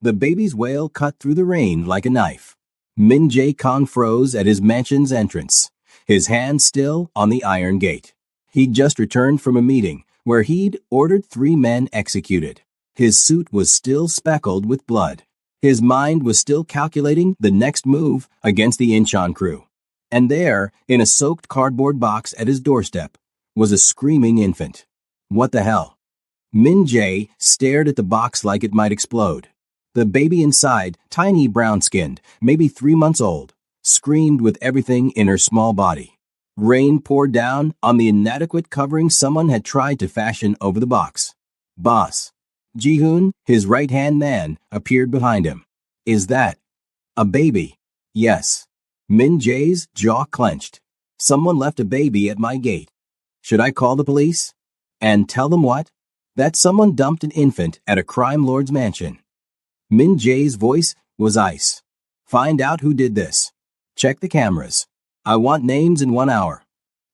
The baby's wail cut through the rain like a knife. Min Jae Kong froze at his mansion's entrance, his hand still on the iron gate. He'd just returned from a meeting where he'd ordered 3 men executed. His suit was still speckled with blood. His mind was still calculating the next move against the Incheon crew. And there, in a soaked cardboard box at his doorstep, was a screaming infant. What the hell? Min Jae stared at the box like it might explode. The baby inside, tiny brown-skinned, maybe 3 months old, screamed with everything in her small body. Rain poured down on the inadequate covering someone had tried to fashion over the box. Boss. Ji-hoon, his right-hand man, appeared behind him. Is that a baby? Yes. Min Jae's jaw clenched. Someone left a baby at my gate. Should I call the police? And tell them what? That someone dumped an infant at a crime lord's mansion. Min Jae's voice was ice. Find out who did this. Check the cameras. I want names in 1 hour.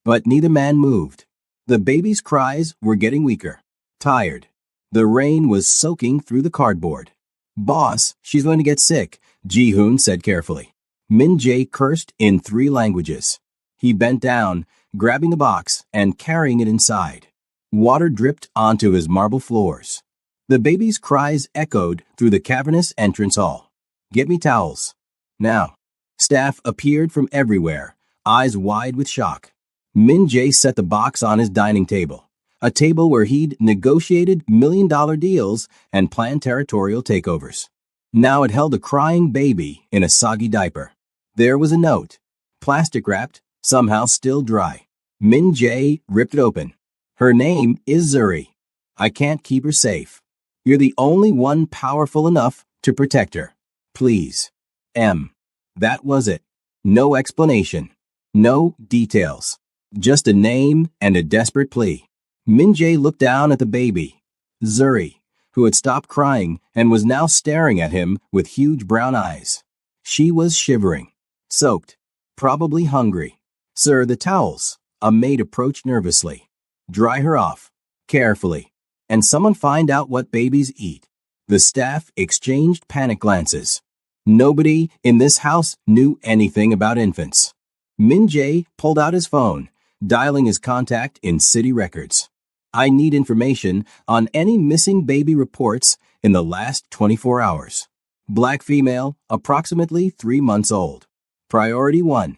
But neither man moved. The baby's cries were getting weaker. Tired. The rain was soaking through the cardboard. Boss, she's going to get sick, Ji-hoon said carefully. Min Jae cursed in 3 languages. He bent down, grabbing the box and carrying it inside. Water dripped onto his marble floors. The baby's cries echoed through the cavernous entrance hall. Get me towels. Now. Staff appeared from everywhere, eyes wide with shock. Min Jae set the box on his dining table, a table where he'd negotiated million-dollar deals and planned territorial takeovers. Now it held a crying baby in a soggy diaper. There was a note, plastic-wrapped, somehow still dry. Min Jae ripped it open. Her name is Zuri. I can't keep her safe. You're the only one powerful enough to protect her. Please. M. That was it. No explanation. No details. Just a name and a desperate plea. Min Jae looked down at the baby, Zuri, who had stopped crying and was now staring at him with huge brown eyes. She was shivering, soaked, probably hungry. Sir, the towels. A maid approached nervously. Dry her off, carefully. And someone find out what babies eat. The staff exchanged panic glances. Nobody in this house knew anything about infants. Min Jae pulled out his phone, dialing his contact in city records. I need information on any missing baby reports in the last 24 hours. Black female, approximately 3 months old. Priority 1.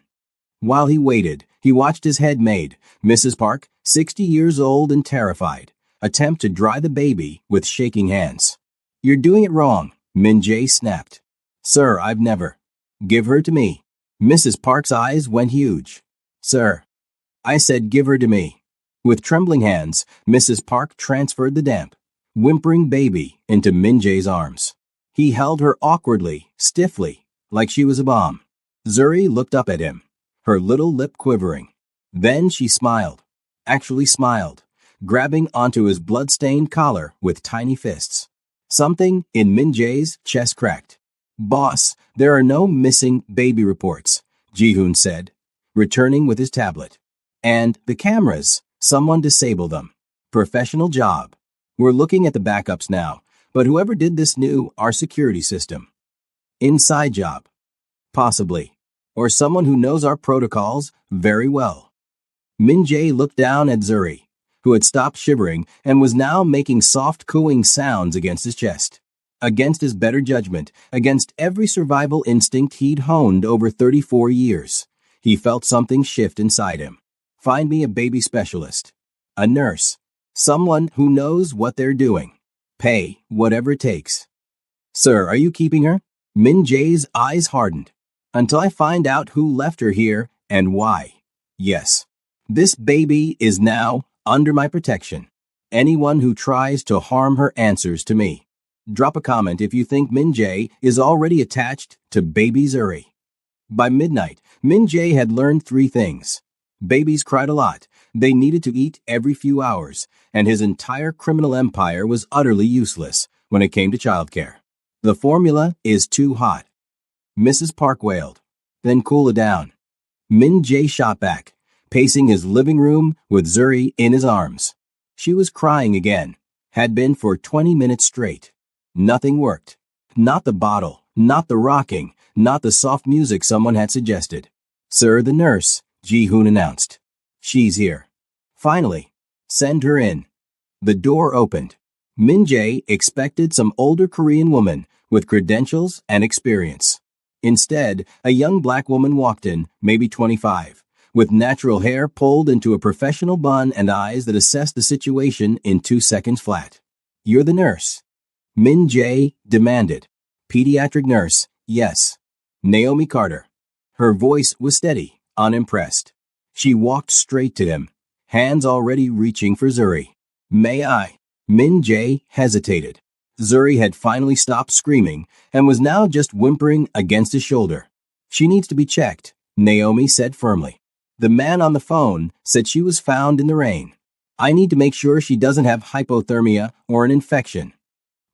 While he waited, he watched his head maid, Mrs. Park, 60 years old and terrified, attempt to dry the baby with shaking hands. You're doing it wrong, Min Jae snapped. Sir, I've never. Give her to me. Mrs. Park's eyes went huge. Sir. I said give her to me. With trembling hands, Mrs. Park transferred the damp, whimpering baby into Min Jae's arms. He held her awkwardly, stiffly, like she was a bomb. Zuri looked up at him, her little lip quivering. Then she smiled. Actually smiled, grabbing onto his blood-stained collar with tiny fists. Something in Min Jae's chest cracked. Boss, there are no missing baby reports, Ji-hoon said, returning with his tablet. And the cameras, someone disabled them. Professional job. We're looking at the backups now, but whoever did this knew our security system. Inside job. Possibly. Or someone who knows our protocols very well. Min Jae looked down at Zuri, who had stopped shivering and was now making soft cooing sounds against his chest. Against his better judgment, against every survival instinct he'd honed over 34 years, he felt something shift inside him. Find me a baby specialist. A nurse. Someone who knows what they're doing. Pay whatever it takes. Sir, are you keeping her? Min Jae's eyes hardened. Until I find out who left her here and why. Yes. This baby is now under my protection. Anyone who tries to harm her answers to me. Drop a comment if you think Min Jae is already attached to baby Zuri. By midnight, Min Jae had learned 3 things. Babies cried a lot, they needed to eat every few hours, and his entire criminal empire was utterly useless when it came to childcare. The formula is too hot. Mrs. Park wailed. Then cool it down. Min Jae shot back, pacing his living room with Zuri in his arms. She was crying again, had been for 20 minutes straight. Nothing worked. Not the bottle, not the rocking, not the soft music someone had suggested. Sir, the nurse, Ji-hoon announced. She's here. Finally. Send her in. The door opened. Min-jae expected some older Korean woman with credentials and experience. Instead, a young black woman walked in, maybe 25, with natural hair pulled into a professional bun and eyes that assessed the situation in 2 seconds flat. You're the nurse? Min-jae demanded. Pediatric nurse, yes. Naomi Carter. Her voice was steady, unimpressed. She walked straight to him, hands already reaching for Zuri. May I? Min-jae hesitated. Zuri had finally stopped screaming and was now just whimpering against his shoulder. She needs to be checked, Naomi said firmly. The man on the phone said she was found in the rain. I need to make sure she doesn't have hypothermia or an infection.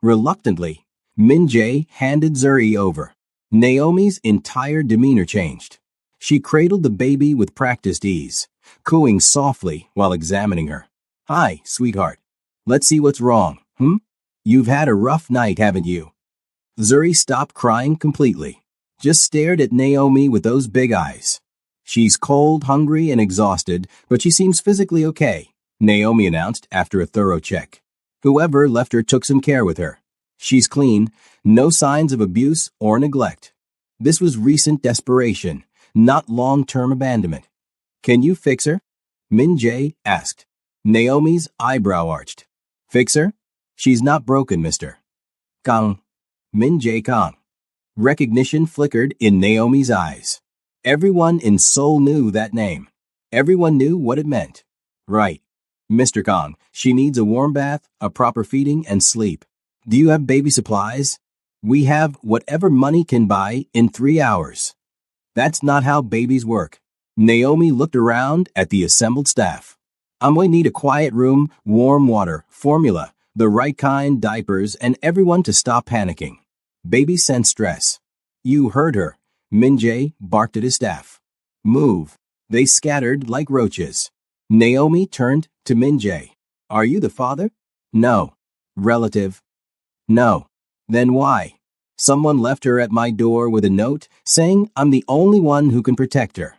Reluctantly, Min-jae handed Zuri over. Naomi's entire demeanor changed. She cradled the baby with practiced ease, cooing softly while examining her. Hi, sweetheart. Let's see what's wrong, You've had a rough night, haven't you? Zuri stopped crying completely, just stared at Naomi with those big eyes. She's cold, hungry, and exhausted, but she seems physically okay, Naomi announced after a thorough check. Whoever left her took some care with her. She's clean, no signs of abuse or neglect. This was recent desperation, not long-term abandonment. Can you fix her? Min-jae asked. Naomi's eyebrow arched. Fix her? She's not broken, Mr. Kang. Min-jae Kang. Recognition flickered in Naomi's eyes. Everyone in Seoul knew that name. Everyone knew what it meant. Right. Mr. Kang, she needs a warm bath, a proper feeding, and sleep. Do you have baby supplies? We have whatever money can buy in 3 hours. That's not how babies work. Naomi looked around at the assembled staff. I'm going to need a quiet room, warm water, formula, the right kind, diapers, and everyone to stop panicking. Babies sense stress. You heard her. Min-jae barked at his staff. Move. They scattered like roaches. Naomi turned to Min-jae. Are you the father? No. Relative? No. Then why? Someone left her at my door with a note saying I'm the only one who can protect her.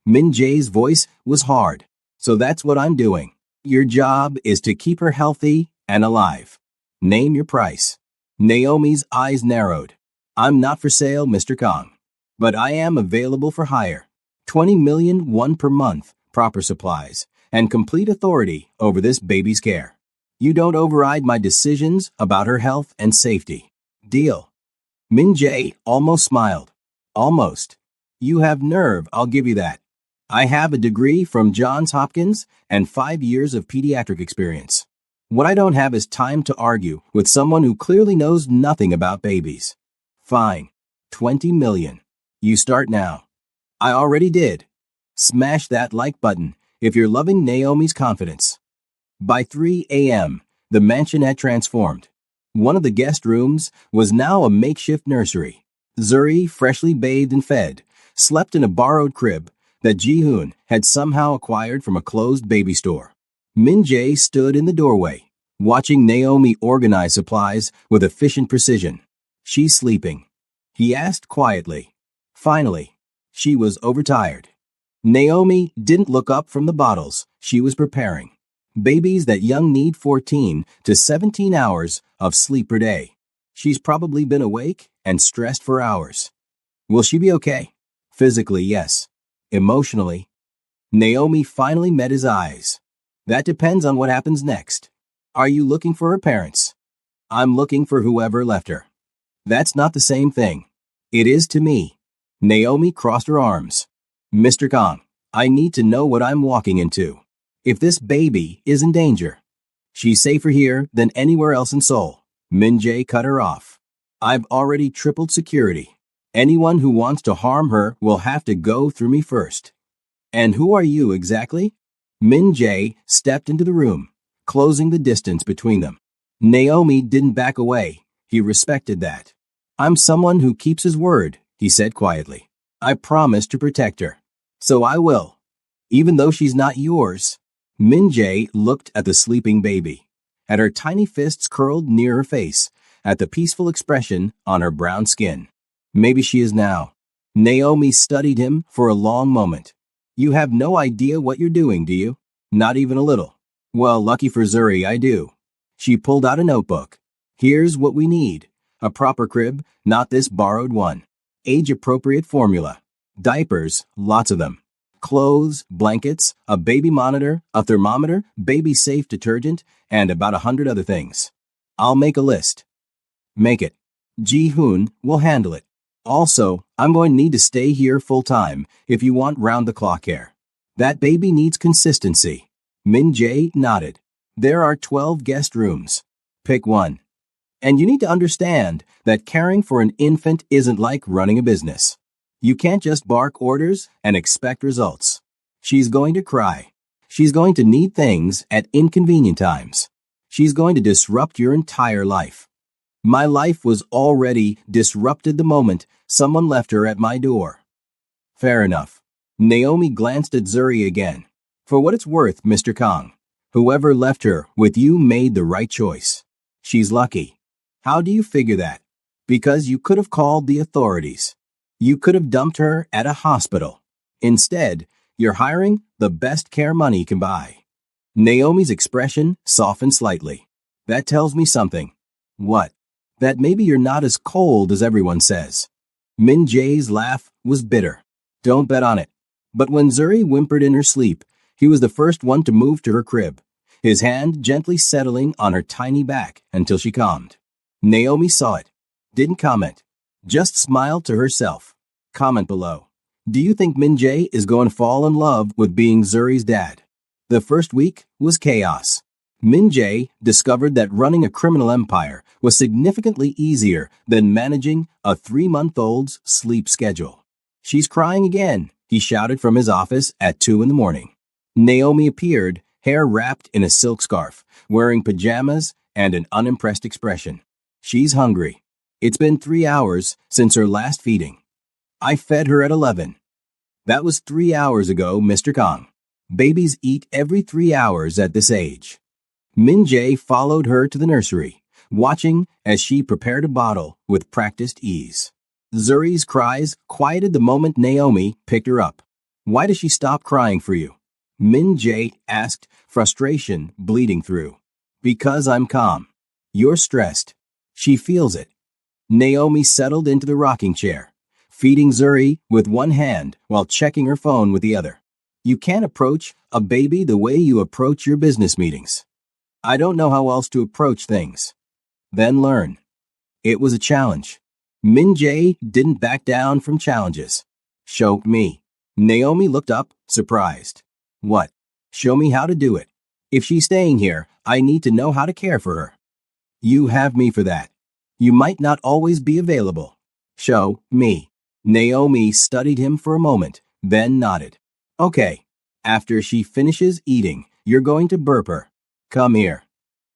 Min-jae's voice was hard. So that's what I'm doing. Your job is to keep her healthy and alive. Name your price. Naomi's eyes narrowed. I'm not for sale, Mr. Kang. But I am available for hire. 20 million won per month, proper supplies, and complete authority over this baby's care. You don't override my decisions about her health and safety. Deal. Min-jae almost smiled. Almost. You have nerve, I'll give you that. I have a degree from Johns Hopkins and 5 years of pediatric experience. What I don't have is time to argue with someone who clearly knows nothing about babies. Fine. 20 million. You start now. I already did. Smash that like button if you're loving Naomi's confidence. By 3 a.m., the mansion had transformed. One of the guest rooms was now a makeshift nursery. Zuri, freshly bathed and fed, slept in a borrowed crib that Ji-hoon had somehow acquired from a closed baby store. Min-jae stood in the doorway, watching Naomi organize supplies with efficient precision. She's sleeping, he asked quietly. Finally, she was overtired. Naomi didn't look up from the bottles she was preparing. Babies that young need 14 to 17 hours of sleep per day. She's probably been awake and stressed for hours. Will she be okay? Physically, yes. Emotionally? Naomi finally met his eyes. That depends on what happens next. Are you looking for her parents? I'm looking for whoever left her. That's not the same thing. It is to me. Naomi crossed her arms. Mr. Kang, I need to know what I'm walking into. If this baby is in danger. She's safer here than anywhere else in Seoul. Min-jae cut her off. I've already tripled security. Anyone who wants to harm her will have to go through me first. And who are you exactly? Min-jae stepped into the room, closing the distance between them. Naomi didn't back away. He respected that. I'm someone who keeps his word, he said quietly. I promised to protect her. So I will. Even though she's not yours. Min-jae looked at the sleeping baby, at her tiny fists curled near her face, at the peaceful expression on her brown skin. Maybe she is now. Naomi studied him for a long moment. You have no idea what you're doing, do you? Not even a little. Well, lucky for Zuri, I do. She pulled out a notebook. Here's what we need. A proper crib, not this borrowed one. Age-appropriate formula. Diapers, lots of them. Clothes, blankets, a baby monitor, a thermometer, baby-safe detergent, and about 100 other things. I'll make a list. Make it. Ji-hoon will handle it. Also, I'm going to need to stay here full-time if you want round-the-clock care. That baby needs consistency. Min-jae nodded. There are 12 guest rooms. Pick one. And you need to understand that caring for an infant isn't like running a business. You can't just bark orders and expect results. She's going to cry. She's going to need things at inconvenient times. She's going to disrupt your entire life. My life was already disrupted the moment someone left her at my door. Fair enough. Naomi glanced at Zuri again. For what it's worth, Mr. Kang, whoever left her with you made the right choice. She's lucky. How do you figure that? Because you could have called the authorities. You could have dumped her at a hospital. Instead, you're hiring the best care money can buy. Naomi's expression softened slightly. That tells me something. What? That maybe you're not as cold as everyone says. Min-jae's laugh was bitter. Don't bet on it. But when Zuri whimpered in her sleep, he was the first one to move to her crib, his hand gently settling on her tiny back until she calmed. Naomi saw it. Didn't comment. Just smiled to herself. Comment below. Do you think Min-jae is going to fall in love with being Zuri's dad? The first week was chaos. Min-jae discovered that running a criminal empire was significantly easier than managing a 3-month-old's sleep schedule. She's crying again, he shouted from his office at 2 a.m. Naomi appeared, hair wrapped in a silk scarf, wearing pajamas and an unimpressed expression. She's hungry. It's been 3 hours since her last feeding. I fed her at 11. That was 3 hours ago, Mr. Kang. Babies eat every 3 hours at this age. Min-jae followed her to the nursery, watching as she prepared a bottle with practiced ease. Zuri's cries quieted the moment Naomi picked her up. Why does she stop crying for you? Min-jae asked, frustration bleeding through. Because I'm calm. You're stressed. She feels it. Naomi settled into the rocking chair, feeding Zuri with one hand while checking her phone with the other. You can't approach a baby the way you approach your business meetings. I don't know how else to approach things. Then learn. It was a challenge. Min-jae didn't back down from challenges. Show me. Naomi looked up, surprised. What? Show me how to do it. If she's staying here, I need to know how to care for her. You have me for that. You might not always be available. Show me. Naomi studied him for a moment, then nodded. Okay. After she finishes eating, you're going to burp her. Come here.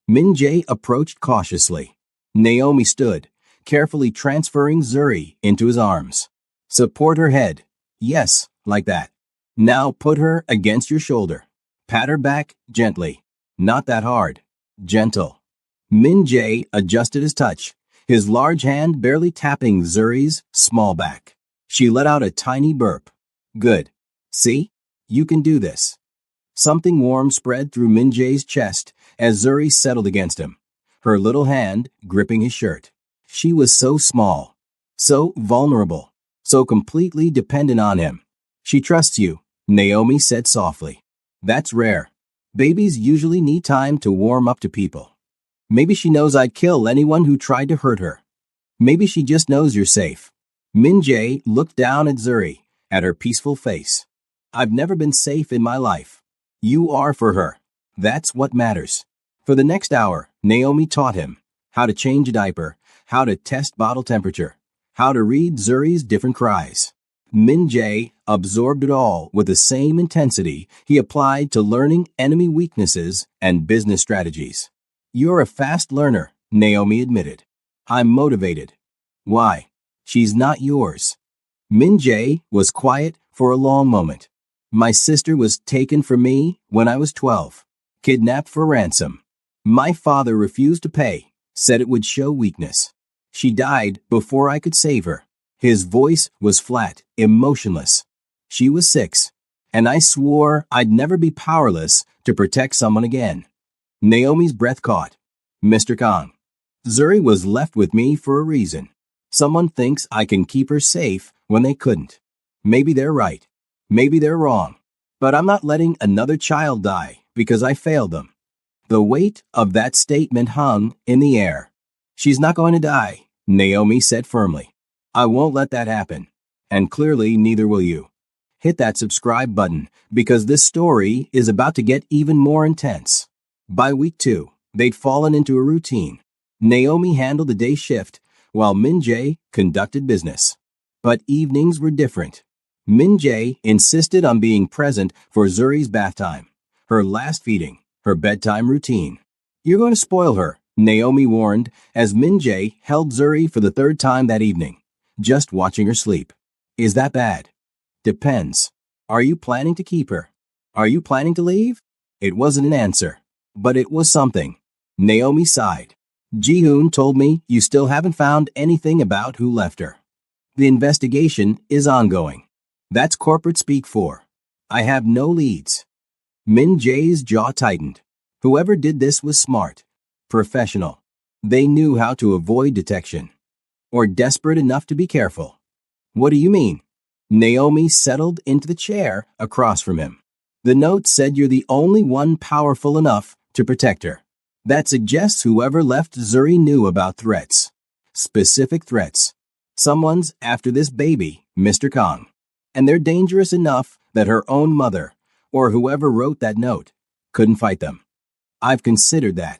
Min-jae approached cautiously. Naomi stood, carefully transferring Zuri into his arms. Support her head. Yes, like that. Now put her against your shoulder. Pat her back gently. Not that hard. Gentle. Min-jae adjusted his touch, his large hand barely tapping Zuri's small back. She let out a tiny burp. Good. See? You can do this. Something warm spread through Min-jae's chest as Zuri settled against him, her little hand gripping his shirt. She was so small, so vulnerable, so completely dependent on him. She trusts you, Naomi said softly. That's rare. Babies usually need time to warm up to people. Maybe she knows I'd kill anyone who tried to hurt her. Maybe she just knows you're safe. Min-jae looked down at Zuri, at her peaceful face. I've never been safe in my life. You are for her. That's what matters. For the next hour, Naomi taught him how to change a diaper, how to test bottle temperature, how to read Zuri's different cries. Min-jae absorbed it all with the same intensity he applied to learning enemy weaknesses and business strategies. You're a fast learner, Naomi admitted. I'm motivated. Why? She's not yours. Min-jae was quiet for a long moment. My sister was taken from me when I was 12, kidnapped for ransom. My father refused to pay, said it would show weakness. She died before I could save her. His voice was flat, emotionless. She was 6, and I swore I'd never be powerless to protect someone again. Naomi's breath caught. Mr. Kong. Zuri was left with me for a reason. Someone thinks I can keep her safe when they couldn't. Maybe they're right. Maybe they're wrong. But I'm not letting another child die because I failed them. The weight of that statement hung in the air. She's not going to die, Naomi said firmly. I won't let that happen. And clearly neither will you. Hit that subscribe button because this story is about to get even more intense. By week 2, they'd fallen into a routine. Naomi handled the day shift while Min-jae conducted business. But evenings were different. Min-jae insisted on being present for Zuri's bath time, her last feeding, her bedtime routine. You're going to spoil her, Naomi warned as Min-jae held Zuri for the 3rd time that evening, just watching her sleep. Is that bad? Depends. Are you planning to keep her? Are you planning to leave? It wasn't an answer, but it was something. Naomi sighed. Ji-hoon told me you still haven't found anything about who left her. The investigation is ongoing. That's corporate speak for. I have no leads. Min-jae's jaw tightened. Whoever did this was smart, professional. They knew how to avoid detection. Or desperate enough to be careful. What do you mean? Naomi settled into the chair across from him. The note said you're the only one powerful enough to protect her. That suggests whoever left Zuri knew about threats. Specific threats. Someone's after this baby, Mr. Kong. And they're dangerous enough that her own mother, or whoever wrote that note, couldn't fight them. I've considered that.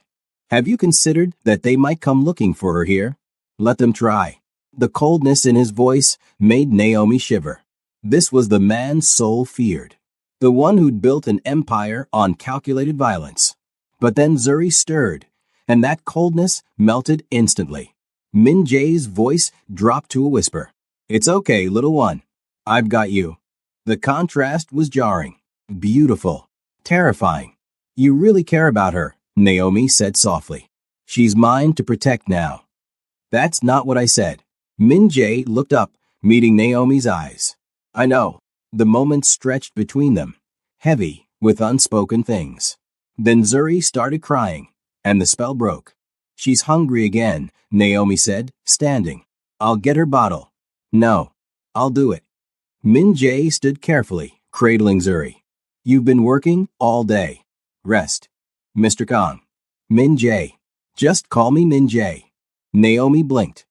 Have you considered that they might come looking for her here? Let them try. The coldness in his voice made Naomi shiver. This was the man Soul feared. The one who'd built an empire on calculated violence. But then Zuri stirred, and that coldness melted instantly. Min-jae's voice dropped to a whisper. It's okay, little one. I've got you. The contrast was jarring. Beautiful. Terrifying. You really care about her, Naomi said softly. She's mine to protect now. That's not what I said. Min-jae looked up, meeting Naomi's eyes. I know. The moment stretched between them, heavy with unspoken things. Then Zuri started crying, and the spell broke. She's hungry again, Naomi said, standing. I'll get her bottle. No. I'll do it. Min-jae stood carefully, cradling Zuri. You've been working all day. Rest. Mr. Kong. Min-jae. Just call me Min-jae. Naomi blinked.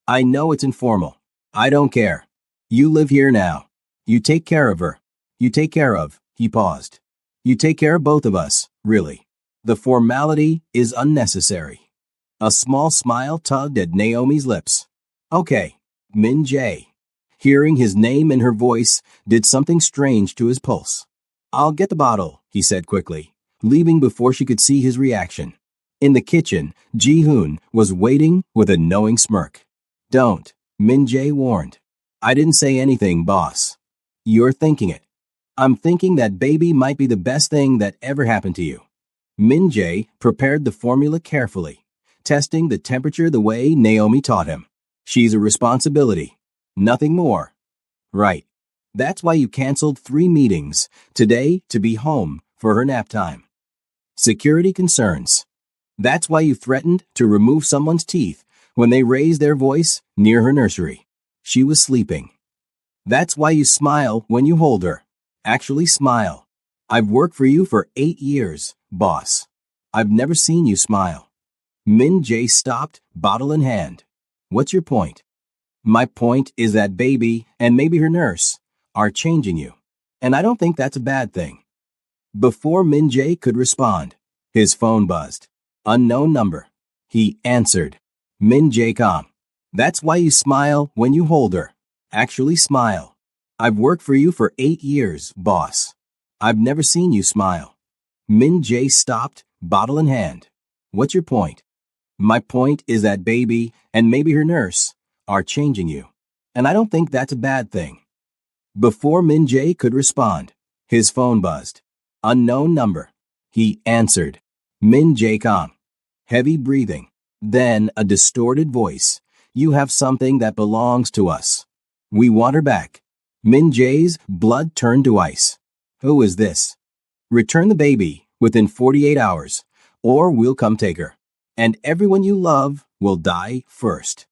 I know it's informal. I don't care. You live here now. You take care of her. You take care of, he paused. You take care of both of us, really. The formality is unnecessary. A small smile tugged at Naomi's lips. Okay, Min-jae. Hearing his name in her voice did something strange to his pulse. I'll get the bottle, he said quickly, leaving before she could see his reaction. In the kitchen, Ji-hoon was waiting with a knowing smirk. Don't, Min-jae warned. I didn't say anything, boss. You're thinking it. I'm thinking that baby might be the best thing that ever happened to you. Min-jae prepared the formula carefully, testing the temperature the way Naomi taught him. She's a responsibility. Nothing more. Right. That's why you canceled 3 meetings today to be home for her nap time. Security concerns. That's why you threatened to remove someone's teeth when they raised their voice near her nursery. She was sleeping. That's why you smile when you hold her. Actually smile. I've worked for you for 8 years, boss. I've never seen you smile. Min-jae stopped, bottle in hand. What's your point? My point is that baby, and maybe her nurse, are changing you. And I don't think that's a bad thing. Before Min-jae could respond, his phone buzzed. Unknown number. He answered. Min-jae calm. That's why you smile when you hold her. Actually smile. I've worked for you for 8 years, boss. I've never seen you smile. Min-jae stopped, bottle in hand. What's your point? My point is that baby, and maybe her nurse, are changing you. And I don't think that's a bad thing. Before Min-jae could respond, his phone buzzed. Unknown number. He answered. Min-jae calm. Heavy breathing. Then a distorted voice. You have something that belongs to us. We want her back. Min Jae's blood turned to ice. Who is this? Return the baby within 48 hours, or we'll come take her. And everyone you love will die first.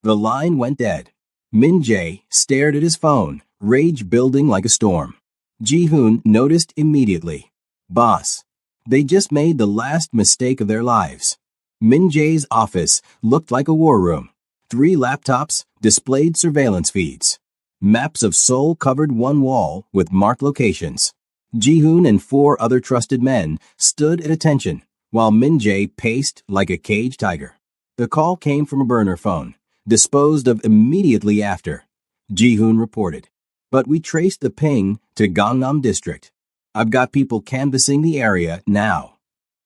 The line went dead. Min Jae stared at his phone, rage building like a storm. Ji-hoon noticed immediately. Boss. They just made the last mistake of their lives. Min Jae's office looked like a war room. 3 laptops displayed surveillance feeds. Maps of Seoul covered one wall with marked locations. Ji-hoon and 4 other trusted men stood at attention, while Min Jae paced like a caged tiger. The call came from a burner phone, disposed of immediately after. Ji-hoon reported. But we traced the ping to Gangnam District. I've got people canvassing the area now.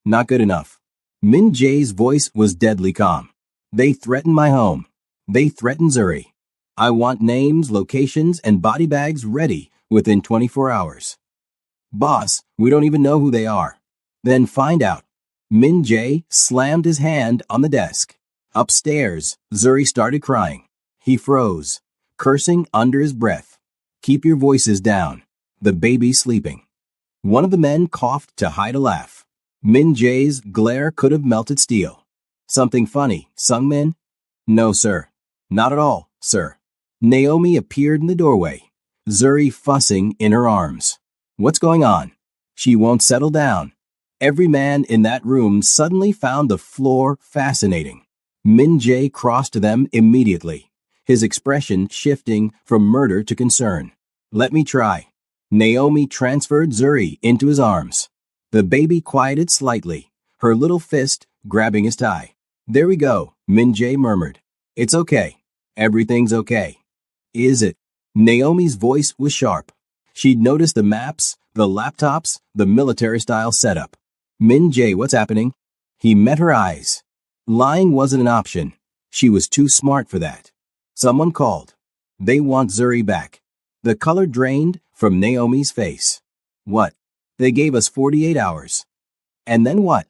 Not good enough. Min Jae's voice was deadly calm. They threatened my home. They threatened Zuri. I want names, locations, and body bags ready within 24 hours. Boss, we don't even know who they are. Then find out. Min Jae slammed his hand on the desk. Upstairs, Zuri started crying. He froze, cursing under his breath. Keep your voices down. The baby's sleeping. One of the men coughed to hide a laugh. Min Jae's glare could have melted steel. Something funny, Sung-min? No, sir. Not at all, sir. Naomi appeared in the doorway, Zuri fussing in her arms. What's going on? She won't settle down. Every man in that room suddenly found the floor fascinating. Min Jae crossed to them immediately, his expression shifting from murder to concern. Let me try. Naomi transferred Zuri into his arms. The baby quieted slightly, her little fist grabbing his tie. There we go, Min Jae murmured. It's okay. Everything's okay. Is it? Naomi's voice was sharp. She'd noticed the maps, the laptops, the military-style setup. Min Jae, what's happening? He met her eyes. Lying wasn't an option. She was too smart for that. Someone called. They want Zuri back. The color drained from Naomi's face. What? They gave us 48 hours. And then what?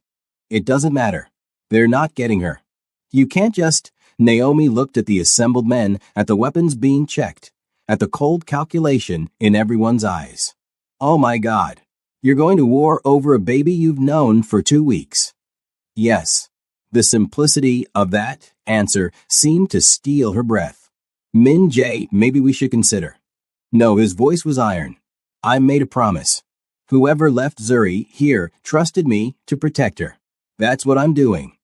It doesn't matter. They're not getting her. You can't just... Naomi looked at the assembled men, at the weapons being checked, at the cold calculation in everyone's eyes. Oh my God. You're going to war over a baby you've known for 2 weeks. Yes. The simplicity of that answer seemed to steal her breath. Min Jae, maybe we should consider. No, his voice was iron. I made a promise. Whoever left Zuri here trusted me to protect her. That's what I'm doing.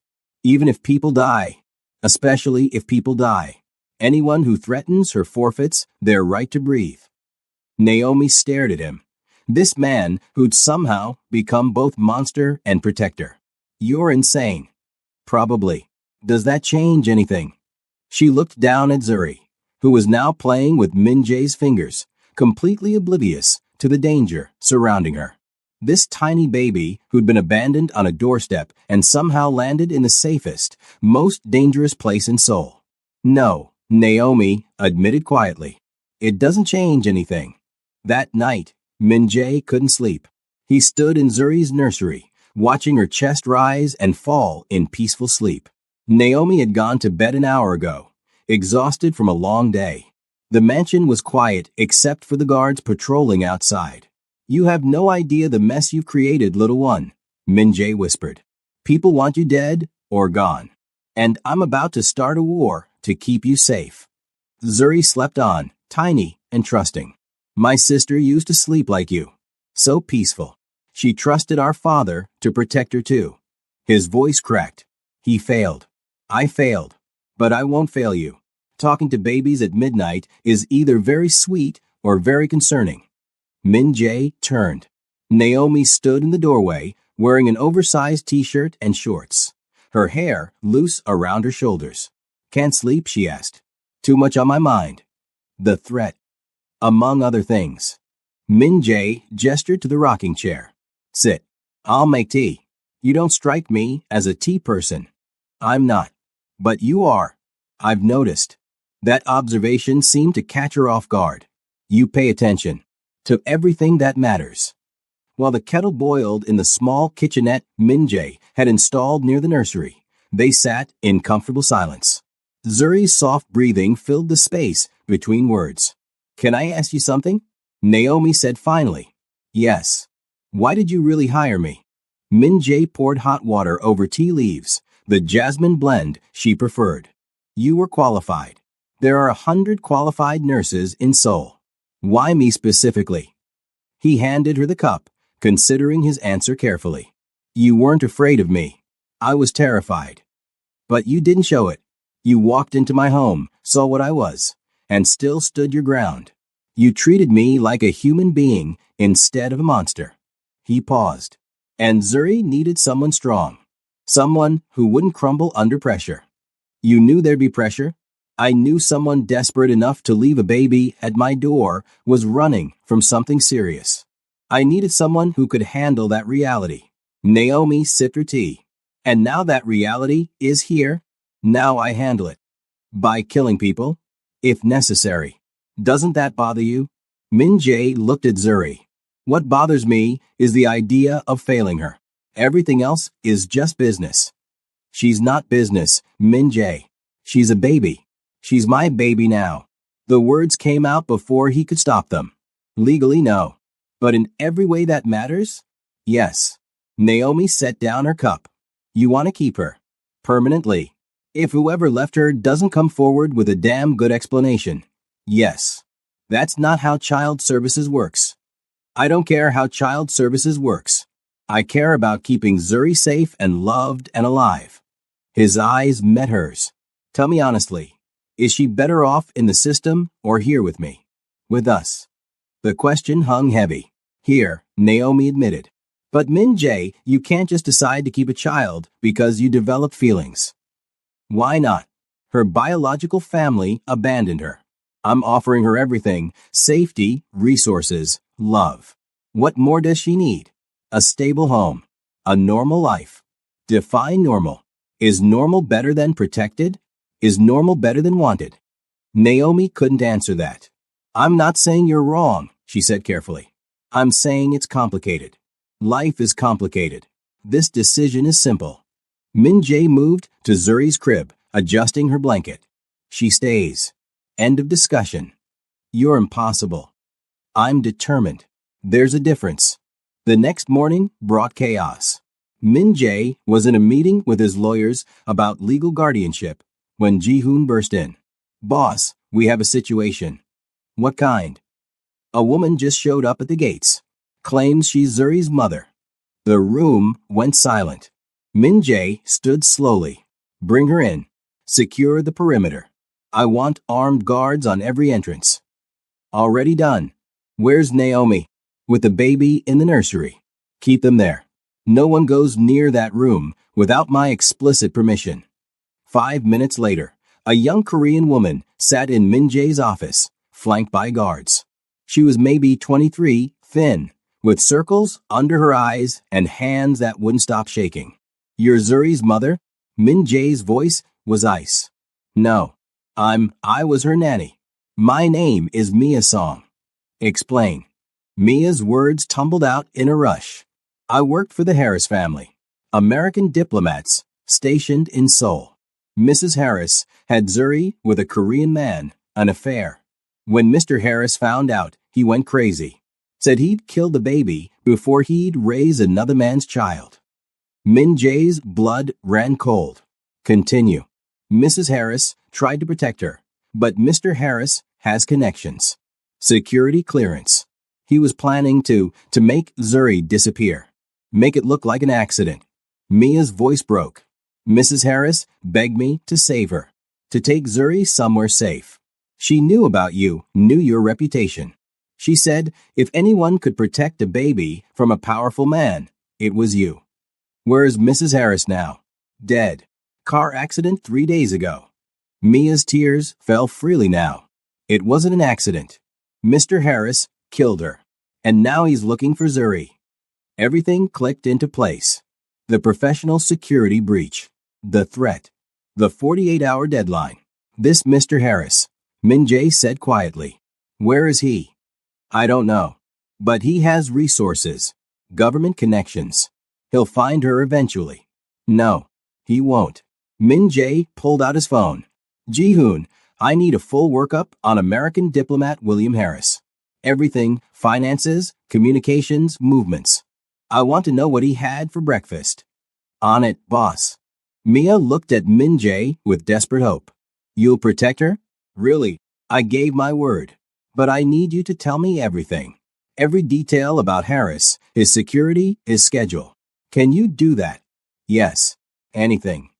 Even if people die. Especially if people die. Anyone who threatens her forfeits their right to breathe. Naomi stared at him. This man who'd somehow become both monster and protector. You're insane. Probably. Does that change anything? She looked down at Zuri, who was now playing with Min Jae's fingers, completely oblivious to the danger surrounding her. This tiny baby who'd been abandoned on a doorstep and somehow landed in the safest, most dangerous place in Seoul. No, Naomi admitted quietly. It doesn't change anything. That night, Min Jae couldn't sleep. He stood in Zuri's nursery, watching her chest rise and fall in peaceful sleep. Naomi had gone to bed an hour ago, exhausted from a long day. The mansion was quiet except for the guards patrolling outside. You have no idea the mess you've created, little one, Min Jae whispered. People want you dead or gone. And I'm about to start a war to keep you safe. Zuri slept on, tiny and trusting. My sister used to sleep like you. So peaceful. She trusted our father to protect her too. His voice cracked. He failed. I failed. But I won't fail you. Talking to babies at midnight is either very sweet or very concerning. Min Jae turned. Naomi stood in the doorway, wearing an oversized t-shirt and shorts, her hair loose around her shoulders. Can't sleep, she asked. Too much on my mind. The threat. Among other things. Min Jae gestured to the rocking chair. Sit. I'll make tea. You don't strike me as a tea person. I'm not. But you are. I've noticed. That observation seemed to catch her off guard. You pay attention to everything that matters. While the kettle boiled in the small kitchenette Min-jae had installed near the nursery, they sat in comfortable silence. Zuri's soft breathing filled the space between words. "Can I ask you something?" Naomi said finally. "Yes." "Why did you really hire me?" Min-jae poured hot water over tea leaves, the jasmine blend she preferred. "You were qualified. There are 100 qualified nurses in Seoul. Why me specifically?" He handed her the cup, considering his answer carefully. "You weren't afraid of me. I was terrified. But you didn't show it. You walked into my home, saw what I was, and still stood your ground. You treated me like a human being instead of a monster." He paused. "And Zuri needed someone strong. Someone who wouldn't crumble under pressure." "You knew there'd be pressure?" "I knew someone desperate enough to leave a baby at my door was running from something serious. I needed someone who could handle that reality." Naomi sipped her tea. "And now that reality is here. Now I handle it. By killing people, if necessary. Doesn't that bother you?" Min-jae looked at Zuri. "What bothers me is the idea of failing her. Everything else is just business." "She's not business, Min-jae. She's a baby. She's my baby now." The words came out before he could stop them. "Legally, no. But in every way that matters? Yes." Naomi set down her cup. "You want to keep her? Permanently? If whoever left her doesn't come forward with a damn good explanation? Yes. That's not how child services works." "I don't care how child services works. I care about keeping Zuri safe and loved and alive." His eyes met hers. "Tell me honestly, is she better off in the system or here with me? With us?" The question hung heavy. "Here," Naomi admitted. "But Min-jae, you can't just decide to keep a child because you develop feelings." "Why not? Her biological family abandoned her. I'm offering her everything: safety, resources, love. What more does she need? A stable home. A normal life. Define normal. Is normal better than protected? Is normal better than wanted?" Naomi couldn't answer that. "I'm not saying you're wrong," she said carefully. "I'm saying it's complicated. Life is complicated. This decision is simple." Min-jae moved to Zuri's crib, adjusting her blanket. "She stays. End of discussion." "You're impossible." "I'm determined. There's a difference." The next morning brought chaos. Min-jae was in a meeting with his lawyers about legal guardianship when Ji-hoon burst in. "Boss, we have a situation." "What kind?" "A woman just showed up at the gates. Claims she's Zuri's mother." The room went silent. Min-jae stood slowly. "Bring her in. Secure the perimeter. I want armed guards on every entrance." "Already done." "Where's Naomi?" "With the baby in the nursery." "Keep them there. No one goes near that room without my explicit permission." 5 minutes later, a young Korean woman sat in Min-jae's office, flanked by guards. She was maybe 23, thin, with circles under her eyes and hands that wouldn't stop shaking. "You're Zuri's mother?" Min-jae's voice was ice. "No. I was her nanny. My name is Mia Song." "Explain." Mia's words tumbled out in a rush. "I worked for the Harris family. American diplomats, stationed in Seoul. Mrs. Harris had Zuri with a Korean man, an affair. When Mr. Harris found out, he went crazy. Said he'd kill the baby before he'd raise another man's child." Min-jae's blood ran cold. "Continue." "Mrs. Harris tried to protect her, but Mr. Harris has connections. Security clearance. He was planning to make Zuri disappear. Make it look like an accident." Mia's voice broke. "Mrs. Harris begged me to save her, to take Zuri somewhere safe. She knew about you, knew your reputation. She said if anyone could protect a baby from a powerful man, it was you. Where's Mrs. Harris now?" "Dead. Car accident 3 days ago." Mia's tears fell freely now. "It wasn't an accident. Mr. Harris killed her. And now he's looking for Zuri." Everything clicked into place. The professional security breach. The threat. The 48-hour deadline. "This Mr. Harris," Min-jae said quietly. "Where is he?" "I don't know. But he has resources. Government connections. He'll find her eventually. No, he won't. Min Jae pulled out his phone. Ji-hoon, I need a full workup on American diplomat William Harris. Everything, finances, communications, movements. I want to know what he had for breakfast. On it, boss. Mia looked at Min Jae with desperate hope. You'll protect her? Really? I gave my word. But I need you to tell me everything. Every detail about Harris, his security, his schedule. Can you do that? Yes. Anything.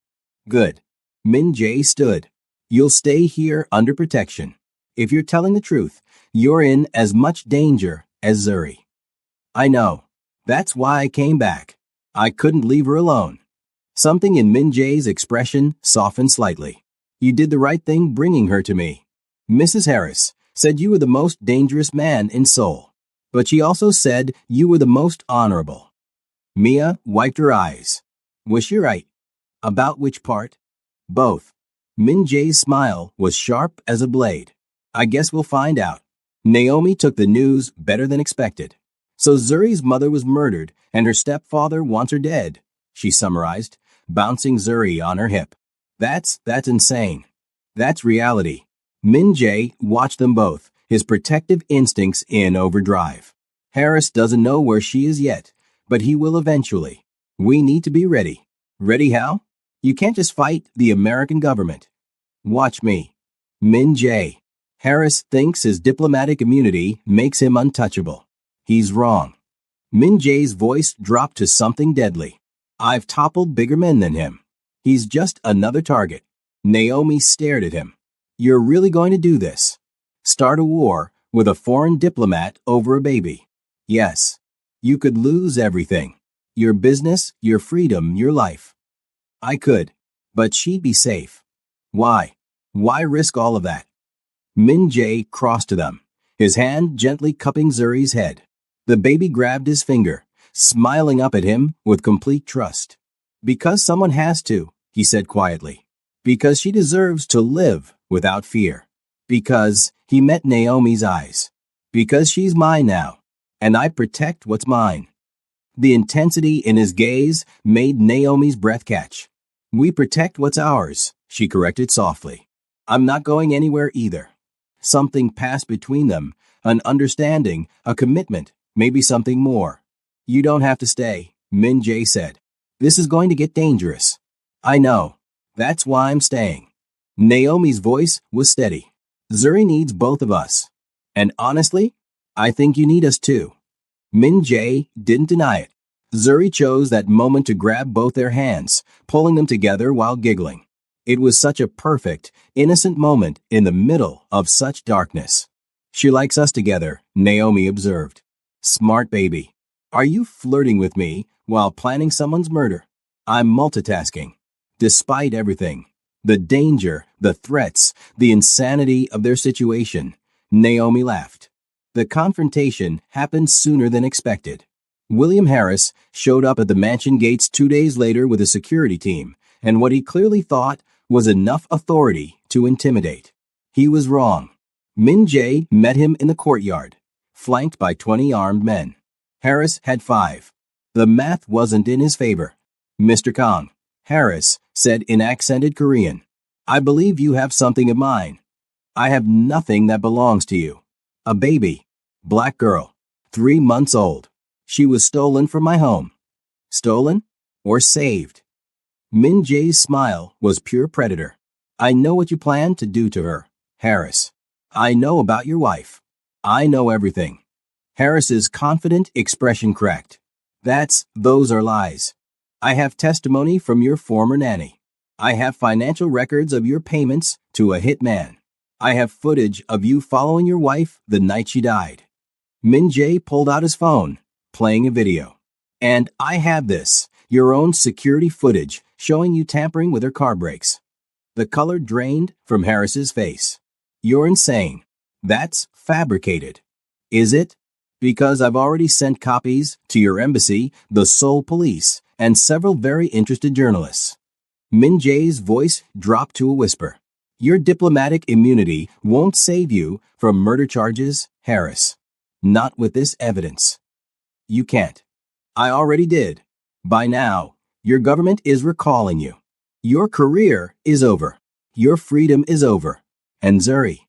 Good. Min Jae stood. You'll stay here under protection. If you're telling the truth, you're in as much danger as Zuri. I know. That's why I came back. I couldn't leave her alone. Something in Min Jae's expression softened slightly. You did the right thing bringing her to me. Mrs. Harris said you were the most dangerous man in Seoul. But she also said you were the most honorable. Mia wiped her eyes. Was she right? About which part? Both. Min Jae's smile was sharp as a blade. I guess we'll find out. Naomi took the news better than expected. So Zuri's mother was murdered and her stepfather wants her dead, she summarized, bouncing Zuri on her hip. That's insane. That's reality. Min Jae watched them both, his protective instincts in overdrive. Harris doesn't know where she is yet, but he will eventually. We need to be ready. Ready how? You can't just fight the American government. Watch me. Min Jae. Harris thinks his diplomatic immunity makes him untouchable. He's wrong. Min Jae's voice dropped to something deadly. I've toppled bigger men than him. He's just another target. Naomi stared at him. You're really going to do this? Start a war with a foreign diplomat over a baby? Yes. You could lose everything. Your business, your freedom, your life. I could. But she'd be safe. Why? Why risk all of that? Min Jae crossed to them, his hand gently cupping Zuri's head. The baby grabbed his finger, smiling up at him with complete trust. Because someone has to, he said quietly. Because she deserves to live without fear. Because he met Naomi's eyes. Because she's mine now, and I protect what's mine. The intensity in his gaze made Naomi's breath catch. We protect what's ours, she corrected softly. I'm not going anywhere either. Something passed between them, an understanding, a commitment, maybe something more. You don't have to stay, Min Jae said. This is going to get dangerous. I know. That's why I'm staying. Naomi's voice was steady. Zuri needs both of us. And honestly, I think you need us too. Min Jae didn't deny it. Zuri chose that moment to grab both their hands, pulling them together while giggling. It was such a perfect, innocent moment in the middle of such darkness. She likes us together, Naomi observed. Smart baby. Are you flirting with me while planning someone's murder? I'm multitasking. Despite everything, the danger, the threats, the insanity of their situation, Naomi laughed. The confrontation happened sooner than expected. William Harris showed up at the mansion gates 2 days later with a security team, and what he clearly thought was enough authority to intimidate. He was wrong. Min Jae met him in the courtyard, flanked by 20 armed men. Harris had 5. The math wasn't in his favor. Mr. Kang, Harris said in accented Korean, I believe you have something of mine. I have nothing that belongs to you. A baby. Black girl. 3 months old. She was stolen from my home. Stolen or saved? Min Jae's smile was pure predator. I know what you plan to do to her, Harris. I know about your wife. I know everything. Harris's confident expression cracked. Those are lies. I have testimony from your former nanny. I have financial records of your payments to a hitman. I have footage of you following your wife the night she died. Min Jae pulled out his phone, playing a video. And I have this, your own security footage showing you tampering with her car brakes. The color drained from Harris's face. You're insane. That's fabricated. Is it? Because I've already sent copies to your embassy, the Seoul police, and several very interested journalists. Min Jae's voice dropped to a whisper. Your diplomatic immunity won't save you from murder charges, Harris. Not with this evidence. You can't. I already did. By now, your government is recalling you. Your career is over. Your freedom is over. And Zuri.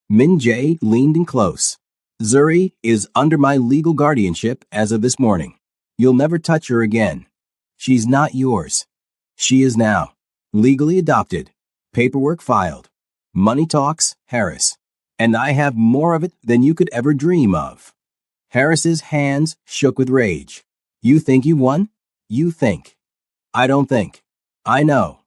Min Jae leaned in close. Zuri is under my legal guardianship as of this morning. You'll never touch her again. She's not yours. She is now. Legally adopted. Paperwork filed. Money talks, Harris. And I have more of it than you could ever dream of. Harris's hands shook with rage. You think you won? You think. I don't think. I know.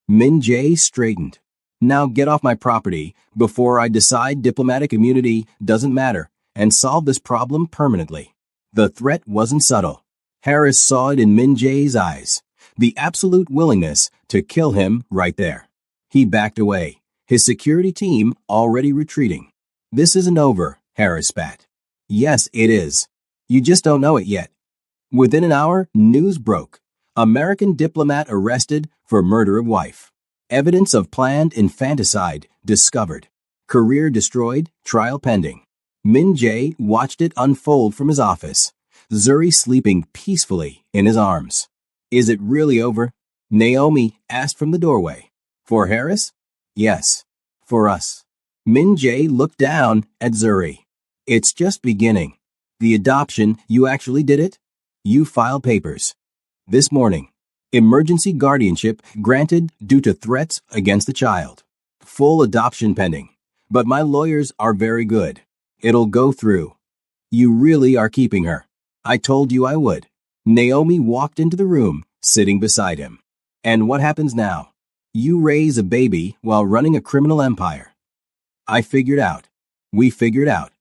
Min Jae straightened. Now get off my property before I decide diplomatic immunity doesn't matter and solve this problem permanently. The threat wasn't subtle. Harris saw it in Min Jae's eyes. The absolute willingness to kill him right there. He backed away, his security team already retreating. This isn't over, Harris spat. Yes, it is. You just don't know it yet. Within an hour, news broke. American diplomat arrested for murder of wife. Evidence of planned infanticide discovered. Career destroyed, trial pending. Min Jae watched it unfold from his office. Zuri sleeping peacefully in his arms. Is it really over? Naomi asked from the doorway. For Harris? Yes. For us. Min Jae looked down at Zuri. It's just beginning. The adoption, you actually did it? You filed papers. This morning. Emergency guardianship granted due to threats against the child. Full adoption pending. But my lawyers are very good. It'll go through. You really are keeping her. I told you I would. Naomi walked into the room, sitting beside him. And what happens now? You raise a baby while running a criminal empire. I figured out. We figured out.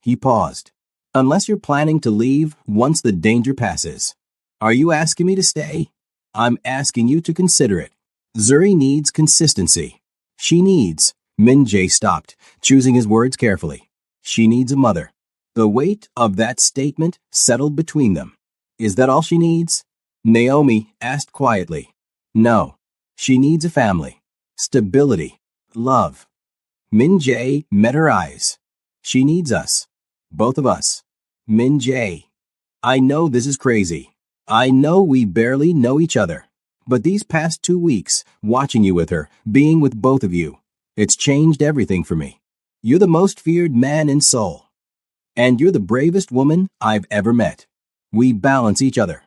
He paused. Unless you're planning to leave once the danger passes. Are you asking me to stay? I'm asking you to consider it. Zuri needs consistency. She needs. Min Jae stopped, choosing his words carefully. She needs a mother. The weight of that statement settled between them. Is that all she needs? Naomi asked quietly. No. She needs a family. Stability. Love. Min Jae met her eyes. She needs us. Both of us. Min Jae. I know this is crazy. I know we barely know each other. But these past 2 weeks, watching you with her, being with both of you, it's changed everything for me. You're the most feared man in Seoul. And you're the bravest woman I've ever met. We balance each other.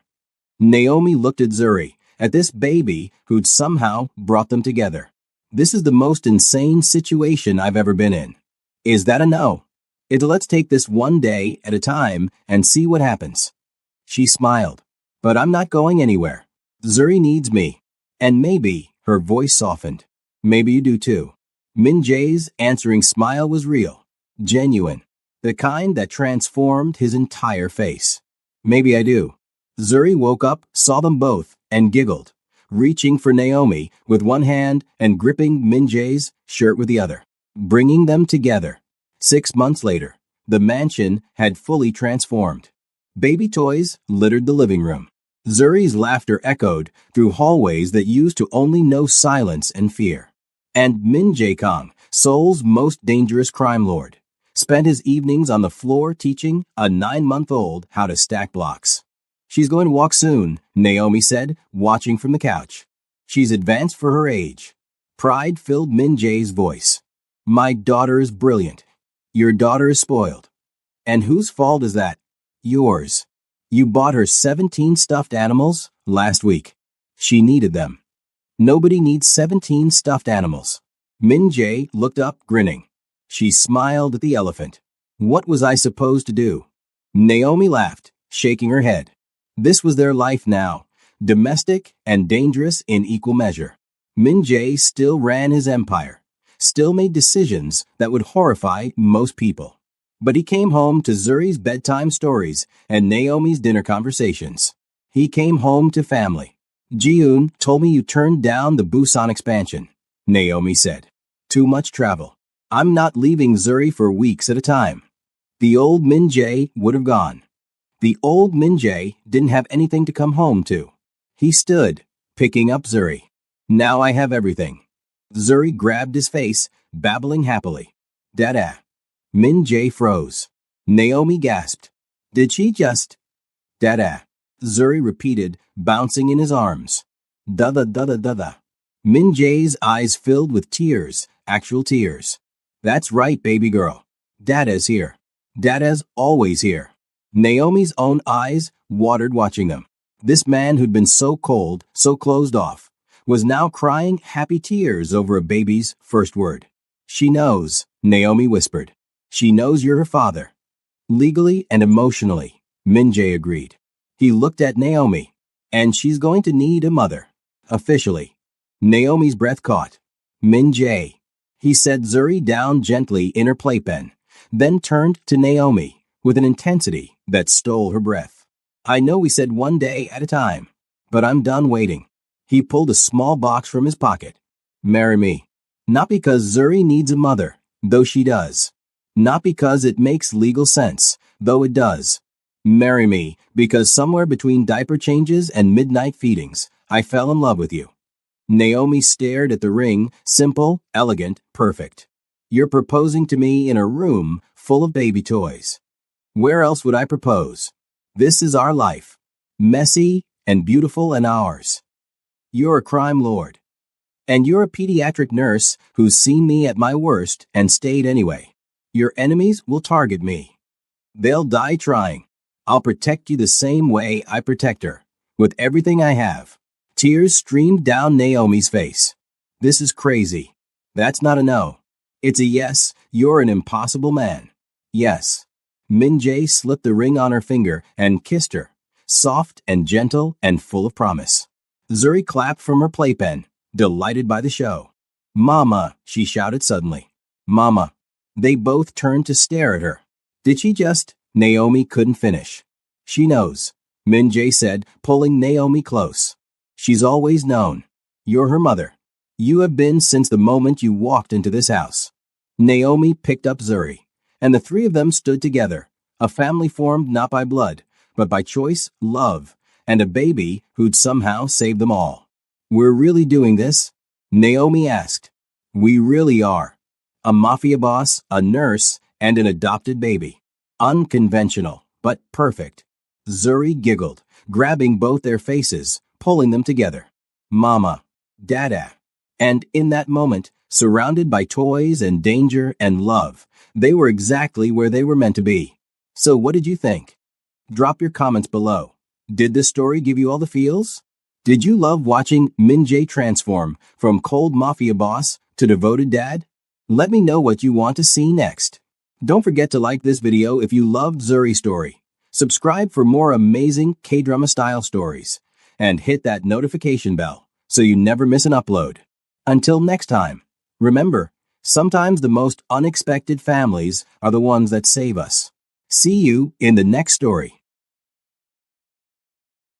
Naomi looked at Zuri, at this baby who'd somehow brought them together. This is the most insane situation I've ever been in. Is that a no? Let's take this one day at a time and see what happens. She smiled. But I'm not going anywhere. Zuri needs me. And maybe, her voice softened. Maybe you do too. Min Jae's answering smile was real. Genuine. The kind that transformed his entire face. Maybe I do. Zuri woke up, saw them both, and giggled, reaching for Naomi with one hand and gripping Min Jae's shirt with the other, bringing them together. 6 months later, the mansion had fully transformed. Baby toys littered the living room. Zuri's laughter echoed through hallways that used to only know silence and fear. And Min Jae-kang, Seoul's most dangerous crime lord, spent his evenings on the floor teaching a 9-month-old how to stack blocks. She's going to walk soon, Naomi said, watching from the couch. She's advanced for her age. Pride filled Min Jae's voice. My daughter is brilliant. Your daughter is spoiled. And whose fault is that? Yours. You bought her 17 stuffed animals last week. She needed them. Nobody needs 17 stuffed animals. Min Jae looked up, grinning. She smiled at the elephant. What was I supposed to do? Naomi laughed, shaking her head. This was their life now, domestic and dangerous in equal measure. Min Jae still ran his empire, still made decisions that would horrify most people. But he came home to Zuri's bedtime stories and Naomi's dinner conversations. He came home to family. Ji-eun told me you turned down the Busan expansion, Naomi said. Too much travel. I'm not leaving Zuri for weeks at a time. The old Min Jae would have gone. The old Min Jae didn't have anything to come home to. He stood, picking up Zuri. Now I have everything. Zuri grabbed his face, babbling happily. Dada. Min Jae froze. Naomi gasped. Did she just? Dada. Zuri repeated, bouncing in his arms. Dada dada dada. Min Jae's eyes filled with tears, actual tears. That's right, baby girl. Dada's here. Dada's always here. Naomi's own eyes watered watching them. This man who'd been so cold, so closed off, was now crying happy tears over a baby's first word. She knows, Naomi whispered. She knows you're her father. Legally and emotionally, Min Jae agreed. He looked at Naomi. And she's going to need a mother. Officially. Naomi's breath caught. Min Jae. He set Zuri down gently in her playpen, then turned to Naomi with an intensity that stole her breath. I know we said one day at a time, but I'm done waiting. He pulled a small box from his pocket. Marry me. Not because Zuri needs a mother, though she does. Not because it makes legal sense, though it does. Marry me because somewhere between diaper changes and midnight feedings, I fell in love with you. Naomi stared at the ring, simple, elegant, perfect. You're proposing to me in a room full of baby toys. Where else would I propose? This is our life. Messy and beautiful and ours. You're a crime lord. And you're a pediatric nurse who's seen me at my worst and stayed anyway. Your enemies will target me. They'll die trying. I'll protect you the same way I protect her, with everything I have. Tears streamed down Naomi's face. This is crazy. That's not a no. It's a yes, you're an impossible man. Yes. Min Jae slipped the ring on her finger and kissed her, soft and gentle and full of promise. Zuri clapped from her playpen, delighted by the show. Mama, she shouted suddenly. Mama. They both turned to stare at her. Did she just? Naomi couldn't finish. She knows, Min Jae said, pulling Naomi close. She's always known. You're her mother. You have been since the moment you walked into this house. Naomi picked up Zuri, and the three of them stood together, a family formed not by blood, but by choice, love, and a baby who'd somehow saved them all. We're really doing this? Naomi asked. We really are. A mafia boss, a nurse, and an adopted baby. Unconventional, but perfect. Zuri giggled, grabbing both their faces, pulling them together. Mama. Dada. And in that moment, surrounded by toys and danger and love, they were exactly where they were meant to be. So what did you think? Drop your comments below. Did this story give you all the feels? Did you love watching Min Jae transform from cold mafia boss to devoted dad? Let me know what you want to see next. Don't forget to like this video if you loved Zuri's story. Subscribe for more amazing K-drama style stories. And hit that notification bell so you never miss an upload. Until next time, remember, sometimes the most unexpected families are the ones that save us. See you in the next story.